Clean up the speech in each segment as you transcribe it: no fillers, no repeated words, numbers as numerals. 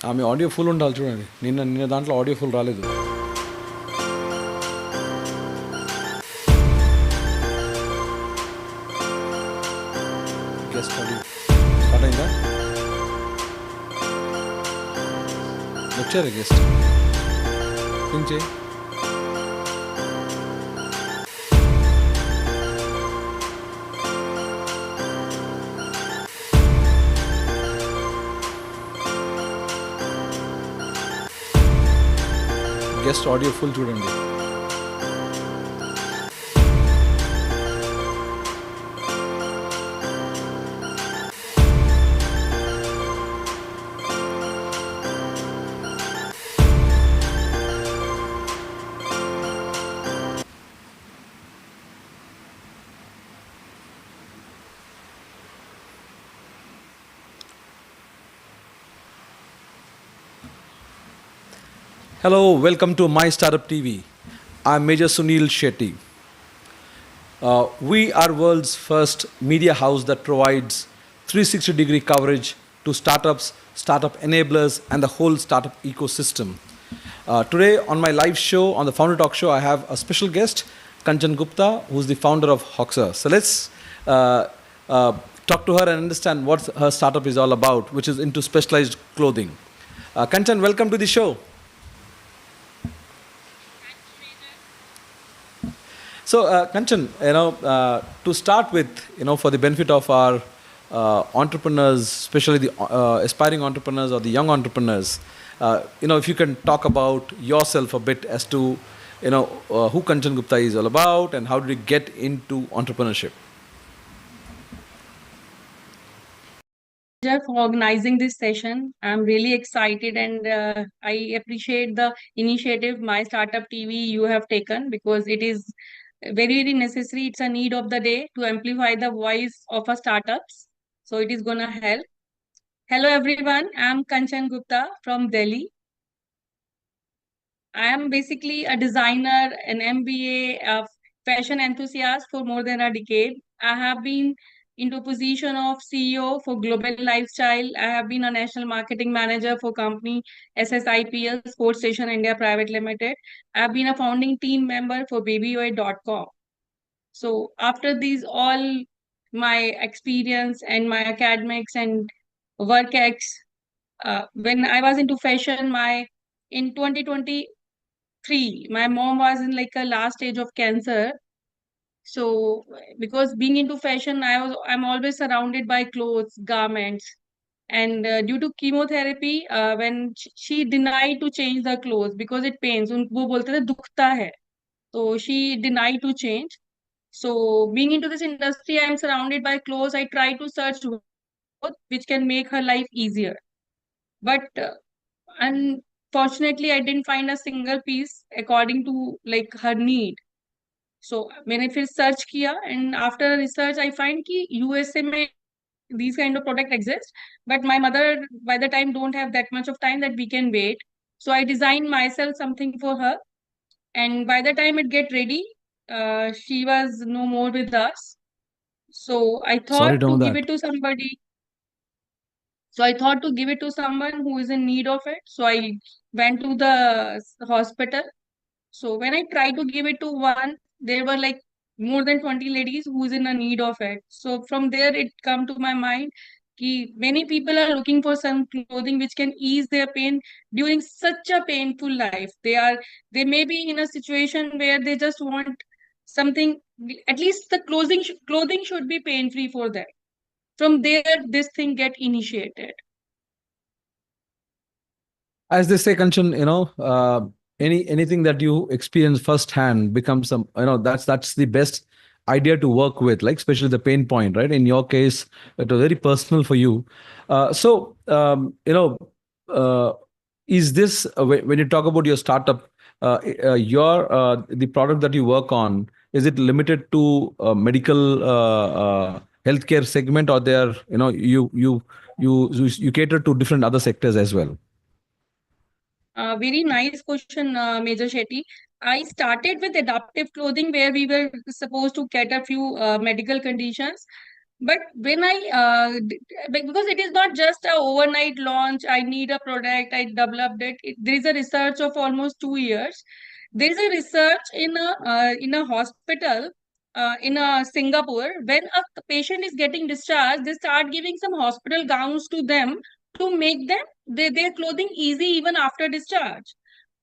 ఆమె audio full ఉండాలి చూడండి. నిన్న దాంట్లో ఆడియో ఫుల్ రాలేదు. గెస్ట్ ఆడియో స్టార్ట్ అయిందా? వచ్చారు గెస్ట్. థింక్ చేయి. గెస్ట్ ఆడియో ఫుల్ చూడండి. Hello, welcome to My Startup TV. I'm Major Sunil Shetty. We are world's first media house that provides 360-degree coverage to startups, startup enablers, and the whole startup ecosystem. Today on my live show, on the Founder Talk Show, I have a special guest, Kanchan Gupta, who's the founder of Haxor. So let's talk to her and understand what her startup is all about, which is into specialized clothing. Kanchan, welcome to the show. So, Kanchan, to start with, for the benefit of our entrepreneurs, especially the aspiring entrepreneurs or the young entrepreneurs, if you can talk about yourself a bit as to, who Kanchan Gupta is all about and how did you get into entrepreneurship? For organizing this session. I'm really excited and I appreciate the initiative My Startup TV you have taken because it is very, very necessary. It's a need of the day to amplify the voice of our startups. So it is going to help. Hello everyone, I'm Kanchan Gupta from Delhi. I am basically a designer, an MBA, a fashion enthusiast for more than a decade. I have been into position of CEO for Global Lifestyle. I have been a national marketing manager for company SSIPL Sports Station India Private Limited. I have been a founding team member for babyoa.com. So after these all my experience and my academics and work ex, when I was into fashion, in 2023, my mom was in like a last stage of cancer. So because being into fashion, I'm always surrounded by clothes, garments, and due to chemotherapy, when she denied to change the clothes because it pains, वो बोलते थे दुखता है, so she denied to change. So being into this industry, I'm surrounded by clothes. I try to search which can make her life easier, but unfortunately, I didn't find a single piece according to like her need. So मैंने फिर search किया and after research I find कि USA में these kind of product exist, but my mother by the time don't have that much of time that we can wait. So I designed myself something for her, and by the time it get ready, she was no more with us. So I Sorry thought to know to give that. it to somebody. So I thought to give it to someone who is in need of it. So I went to the hospital. So when I tried to give it to one, there were like more than 20 ladies who is in a need of it. So from there it come to my mind कि many people are looking for some clothing which can ease their pain during such a painful life. They may be in a situation where they just want something, at least the clothing should be pain free for them. From there this thing get initiated. As they say, Kanchan, anything that you experience firsthand becomes some, that's the best idea to work with, like especially the pain point, right? In your case, it was very personal for you. So, is this when you talk about your startup, your the product that you work on, is it limited to medical healthcare segment, or there, you cater to different other sectors as well? Very nice question, Major Shetty. I started with adaptive clothing where we were supposed to cater few medical conditions. But when because it is not just a overnight launch, I need a product, I developed it. There is a research of almost 2 years. There is a research in a hospital in Singapore. When a patient is getting discharged, they start giving some hospital gowns to them to make them their clothing easy even after discharge.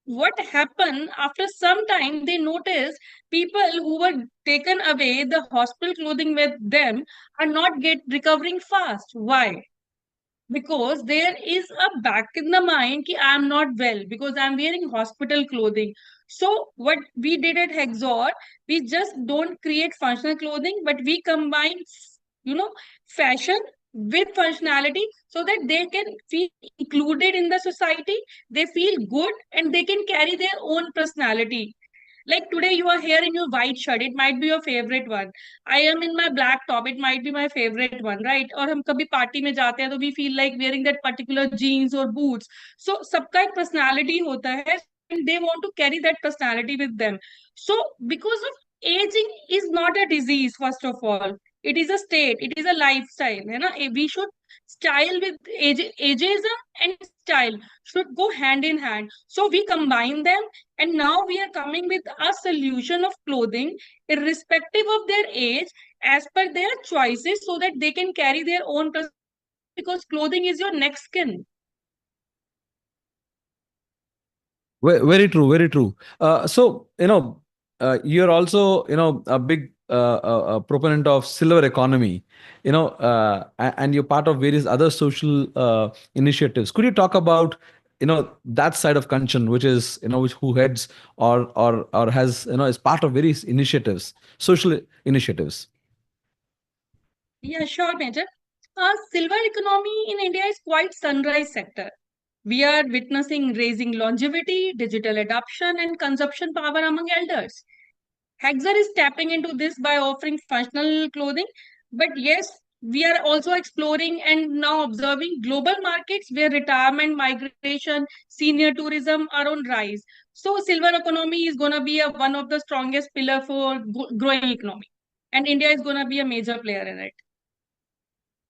What happened after some time, they noticed people who were taken away the hospital clothing with them are not get recovering fast. Why? Because there is a back in the mind ki I am not well because I am wearing hospital clothing. So what we did at Hexor, we just don't create functional clothing, but we combine, fashion with functionality so that they can feel included in the society, they feel good, and they can carry their own personality. Like today, you are here in your white shirt. It might be your favorite one. I am in my black top. It might be my favorite one, right? और हम कभी party में जाते हैं तो we feel like wearing that particular jeans or boots. So सबका एक personality होता है and they want to carry that personality with them. So because of aging is not a disease, first of all. It is a state. It is a lifestyle. है ना? We should style with ageism and style should go hand in hand. So we combine them, and now we are coming with a solution of clothing, irrespective of their age, as per their choices, so that they can carry their own personality because clothing is your next skin. Very true, very true. So, you're also, a big proponent of silver economy, and you're part of various other social initiatives. Could you talk about, that side of Kanchan, which is, who heads or has, is part of various initiatives, social initiatives? Yeah, sure, Major. Silver economy in India is quite sunrise sector. We are witnessing raising longevity, digital adoption, and consumption power among elders. Haxor is tapping into this by offering functional clothing. But yes, we are also exploring and now observing global markets where retirement, migration, senior tourism are on rise. So silver economy is going to be one of the strongest pillar for growing economy. And India is going to be a major player in it.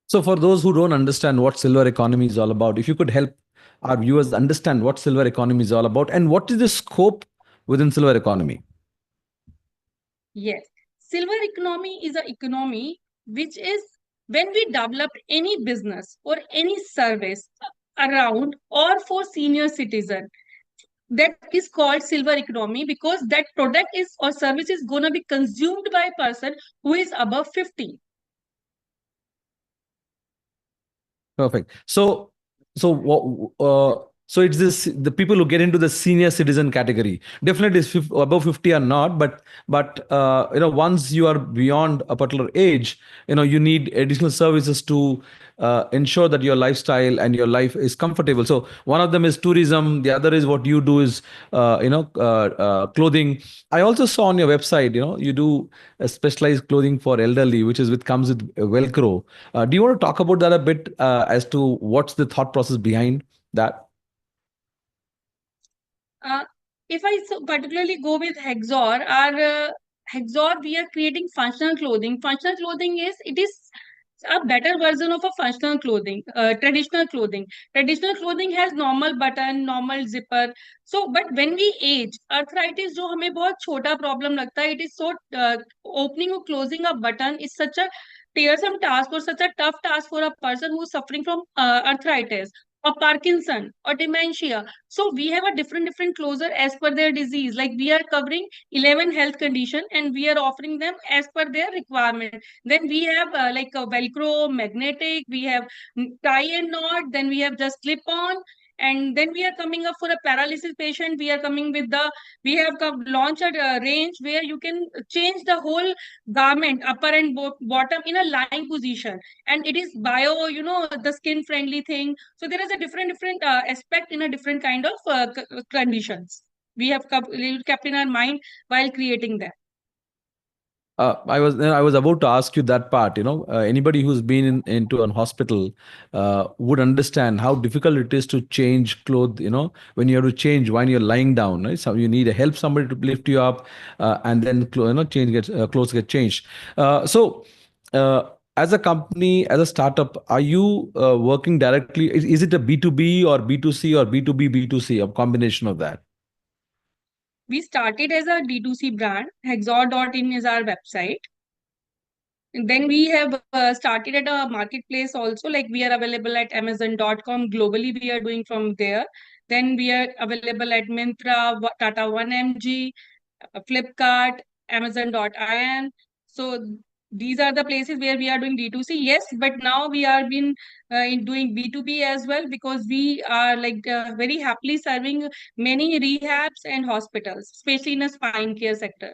So, for those who don't understand what silver economy is all about, if you could help our viewers understand what silver economy is all about and what is the scope within silver economy. Yes, silver economy is an economy which is when we develop any business or any service around or for senior citizen, that is called silver economy because that product is or service is going to be consumed by a person who is above 50. Perfect. So it's the people who get into the senior citizen category. Definitely, above 50 or not, but once you are beyond a particular age, you need additional services to ensure that your lifestyle and your life is comfortable. So one of them is tourism. The other is what you do is clothing. I also saw on your website, you do specialized clothing for elderly, which is with comes with Velcro. Do you want to talk about that a bit as to what's the thought process behind that? Uh, if I particularly go with Hexor, Hexor, we are creating functional clothing. Functional clothing it is a better version of a functional clothing, traditional clothing. Traditional clothing has normal button, normal zipper. So, but when we age, arthritis जो हमें बहुत छोटा problem लगता है, it is so opening or closing a button is such a tiresome task or such a tough task for a person who is suffering from arthritis or Parkinson or dementia. So we have a different closer as per their disease. Like we are covering 11 health condition and we are offering them as per their requirement. Then we have like a Velcro, magnetic, we have tie and knot, then we have just slip on. And then we are coming up for a paralysis patient. We are coming with we have launched a range where you can change the whole garment, upper and bottom in a lying position. And it is bio, the skin friendly thing. So there is a different aspect in a different kind of conditions. We have kept in our mind while creating them. I was about to ask you that part. Anybody who's been into an hospital would understand how difficult it is to change clothes. When you have to change when you're lying down, right? So you need to help somebody to lift you up, and then change clothes get changed. So as a company, as a startup, are you working directly? Is it a B2B or B2C or B2B, B2C, a combination of that? We started as a D2C brand. Haxor.in is our website. And then we have started at a marketplace also, like we are available at Amazon.com. Globally, we are doing from there. Then we are available at Myntra, Tata 1MG, Flipkart, Amazon.in. So these are the places where we are doing D2C. Yes, but now we are been in doing B2B as well, because we are like very happily serving many rehabs and hospitals, especially in a spine care sector.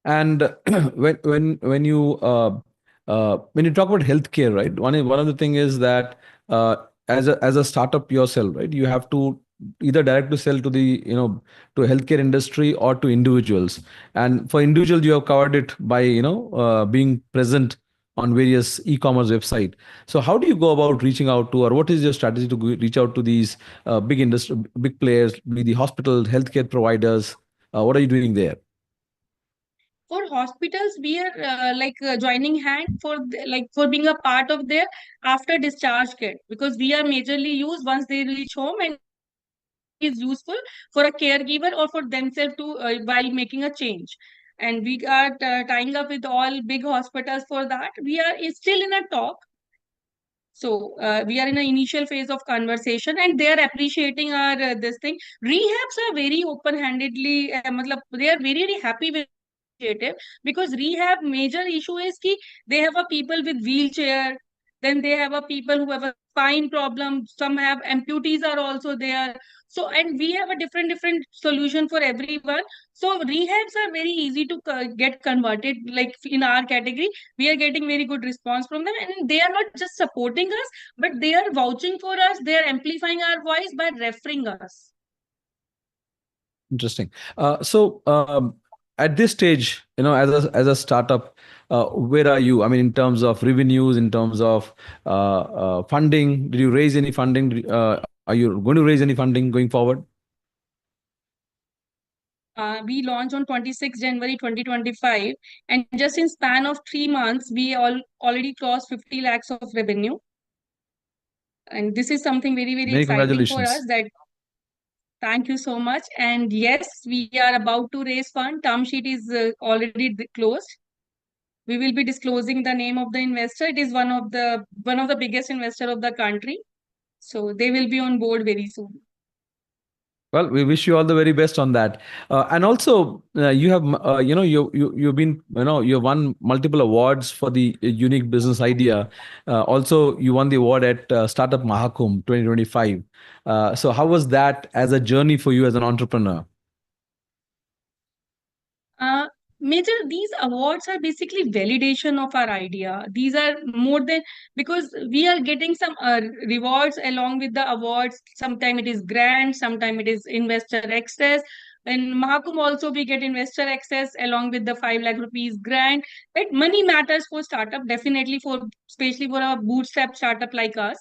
And when you talk about healthcare, right? One of the thing is that as a startup yourself, right? You have to either direct to sell to the to healthcare industry or to individuals. And for individuals, you have covered it by being present on various e-commerce website. So how do you go about reaching out to, or what is your strategy to reach out to these big industry, big players, be the hospital, healthcare providers? What are you doing there? For hospitals, we are joining hand for like for being a part of their after discharge kit, because we are majorly used once they reach home, and is useful for a caregiver or for themselves to while making a change. And we are tying up with all big hospitals for that. We are still in a talk. So we are in an initial phase of conversation, and they are appreciating our this thing. Rehabs are very open-handedly, they are very very happy with initiative, because rehab major issue is ki they have a people with wheelchair, then they have a people who have a spine problem, some have amputees are also there. So and we have a different solution for everyone. So rehabs are very easy to get converted. Like in our category, we are getting very good response from them, and they are not just supporting us, but they are vouching for us, they are amplifying our voice by referring us. Interesting. At this stage, as a startup, where are you? I mean, in terms of revenues, in terms of funding, did you raise any funding? Are you going to raise any funding going forward? We launched on 26 January 2025, and just in span of 3 months, we already crossed 50 lakhs of revenue. And this is something very, very Many exciting for us. congratulations. That thank you so much. And yes, we are about to raise fund. Term sheet is already closed. We will be disclosing the name of the investor. It is one of the biggest investor of the country. So they will be on board very soon. Well, we wish you all the very best on that. And also, you have, you've been, you won multiple awards for the unique business idea. Also, you won the award at Startup Mahakumbh 2025. So, how was that as a journey for you as an entrepreneur? Uh, Major, these awards are basically validation of our idea. These are more than, because we are getting some rewards along with the awards. Sometimes it is grant, sometimes it is investor access. In Mahakum also we get investor access along with the 5 lakh rupees grant. Right? Money matters for startup, definitely for, especially for a bootstrap startup like us.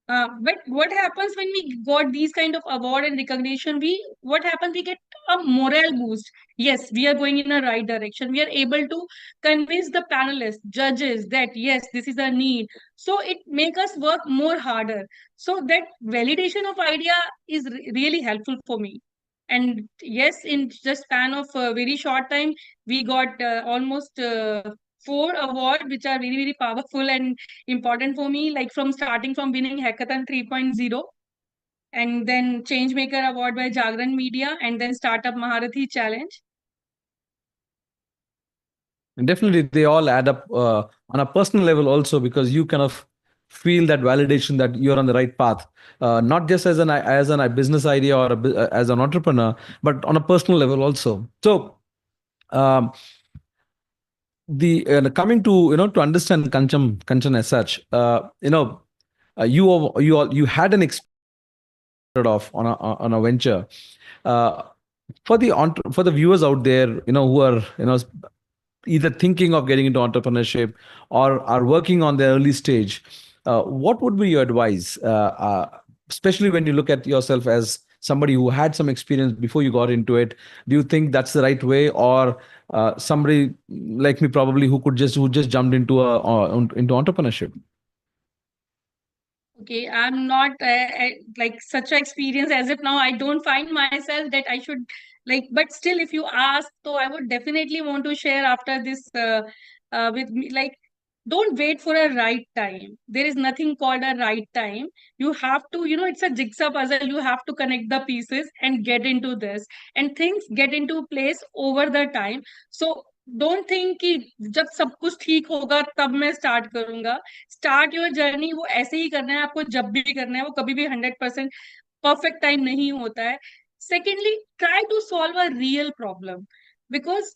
But what happens when we got these kind of award and recognition? What happens? We get a morale boost. Yes, we are going in a right direction. We are able to convince the panelists, judges that yes, this is a need. So it make us work more harder. So that validation of idea is really helpful for me. And yes, in just span of a very short time, we got almost 4 awards, which are very, very powerful and important for me, like from starting from winning Hackathon 3.0, and then ChangeMaker Award by Jagran Media, and then Startup Maharathi Challenge. And definitely, they all add up on a personal level also, because you kind of feel that validation that you're on the right path, not just as a business idea or as an entrepreneur, but on a personal level also. So, um, the coming to to understand Kanchan as such, you had an experience of on a venture. Uh, for the viewers out there, who are either thinking of getting into entrepreneurship or are working on the early stage, what would be your advice, especially when you look at yourself as somebody who had some experience before you got into it? Do you think that's the right way, or somebody like me probably who just jumped into into entrepreneurship? Okay, I'm not like such an experience as of now. I don't find myself that I should like, but still, if you ask, so I would definitely want to share after this with me. Like, don't wait for a right time. There is nothing called a right time. You have to, it's a jigsaw puzzle. You have to connect the pieces and get into this, and things get into place over the time. So don't think कि जब सब कुछ ठीक होगा तब मैं start करूंगा. Start your journey वो ऐसे ही करना है आपको, जब भी करना है वो कभी भी 100% परफेक्ट टाइम नहीं होता है. Secondly, try to solve a real problem, because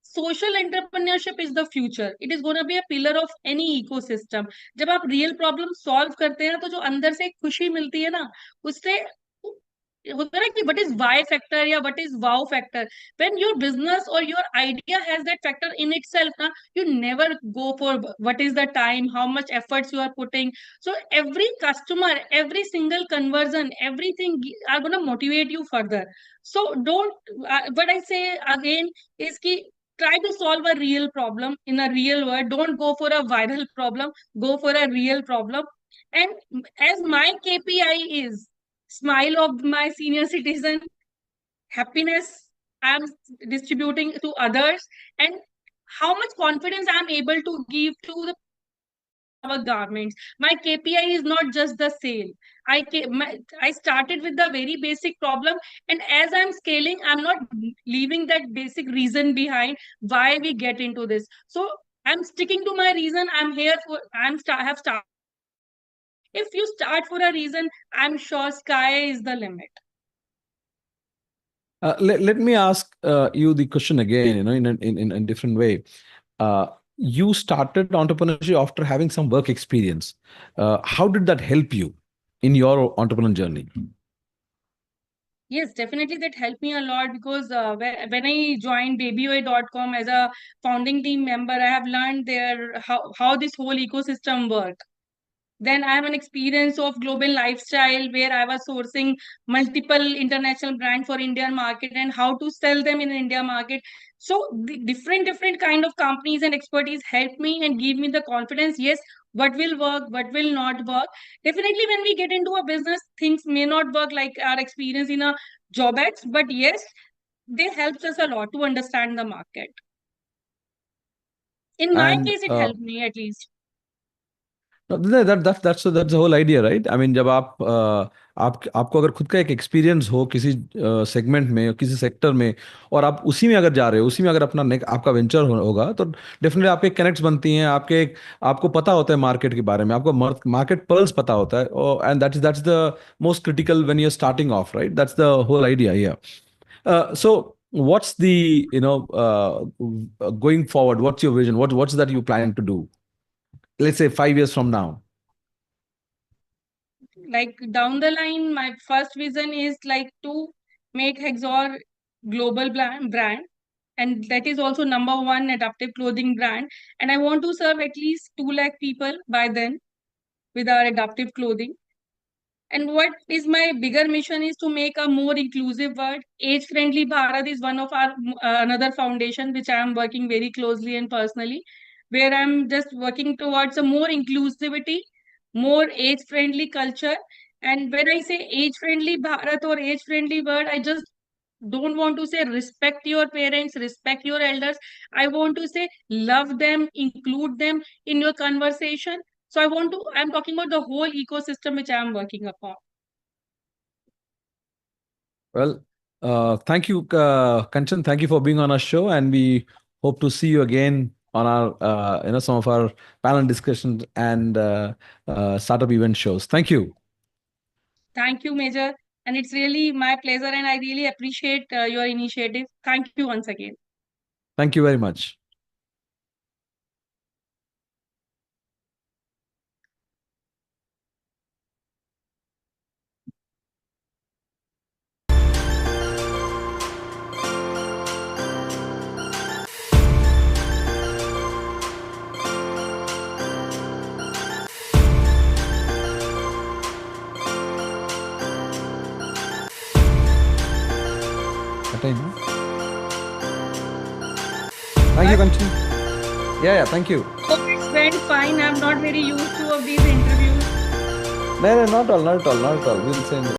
social entrepreneurship is the future. It is gonna be a pillar of any ecosystem. जब आप रियल प्रॉब्लम सॉल्व करते हैं ना, तो जो अंदर से एक खुशी मिलती है ना, उससे होता है ना कि व्हाट इज वाई फैक्टर या what is wow factor. When your business और your idea has that factor in itself ना, you never go for what is the time, how much efforts you are putting. So every customer, every single conversion, everything are going to motivate you further. So don't what I say again is ki try to solve a real problem in a real world. Don't go for a viral problem, go for a real problem. And as my KPI is smile of my senior citizen, happiness I'm distributing to others, and how much confidence I'm able to give to the our garments. My KPI is not just the sale. I started with the very basic problem, and as I'm scaling, I'm not leaving that basic reason behind why we get into this. So I'm sticking to my reason. I'm here for. Have started. If you start for a reason, I'm sure sky is the limit. Let me ask you the question again, in a different way. You started entrepreneurship after having some work experience. How did that help you in your entrepreneurial journey? Yes, definitely that helped me a lot, because when I joined babyoy.com as a founding team member, I have learned there how this whole ecosystem works. Then I have an experience of global lifestyle where I was sourcing multiple international brand for Indian market and how to sell them in India market. So the different kind of companies and expertise help me and give me the confidence. Yes, what will work, what will not work. Definitely, when we get into a business, things may not work like our experience in a job ads, but yes, they helps us a lot to understand the market. In my And case, it helped me at least. no, that's the whole idea, right? I mean, जब आपको अगर खुद का एक experience हो किसी segment में, किसी सेक्टर में, और आप उसी में अगर जा रहे हो, उसी में अगर आपका वेंचर होगा, तो डेफिनेटली आपके कनेक्ट्स बनती हैं, आपको पता होता है मार्केट के बारे में, आपको मार्केट पर्ल्स पता होता है, and that's the most critical when you are starting off, right? That's the whole idea here. So what's the, going forward, what's your vision, what's that you planning to do, let's say 5 years from now? Like down the line, my first vision is like to make Haxor global brand, and that is also number one adaptive clothing brand. And I want to serve at least 2 lakh people by then with our adaptive clothing. And what is my bigger mission is to make a more inclusive world. Age Friendly Bharat is one of our another foundation which I am working very closely and personally, where I'm just working towards a more inclusivity, more age friendly culture. And when I say age friendly Bharat or age friendly world, I just don't want to say respect your parents, respect your elders. I want to say love them, include them in your conversation. So I'm talking about the whole ecosystem which I'm working upon. Well, thank you, Kanchan. Thank you for being on our show, and we hope to see you again on our, some of our panel discussions and startup event shows. Thank you. Thank you, Major. And it's really my pleasure, and I really appreciate your initiative. Thank you once again. Thank you very much. Thank you, But Kanchan. Yeah, thank you. hope it's went fine. I'm not very used to of these interviews. No, not at all. We'll say.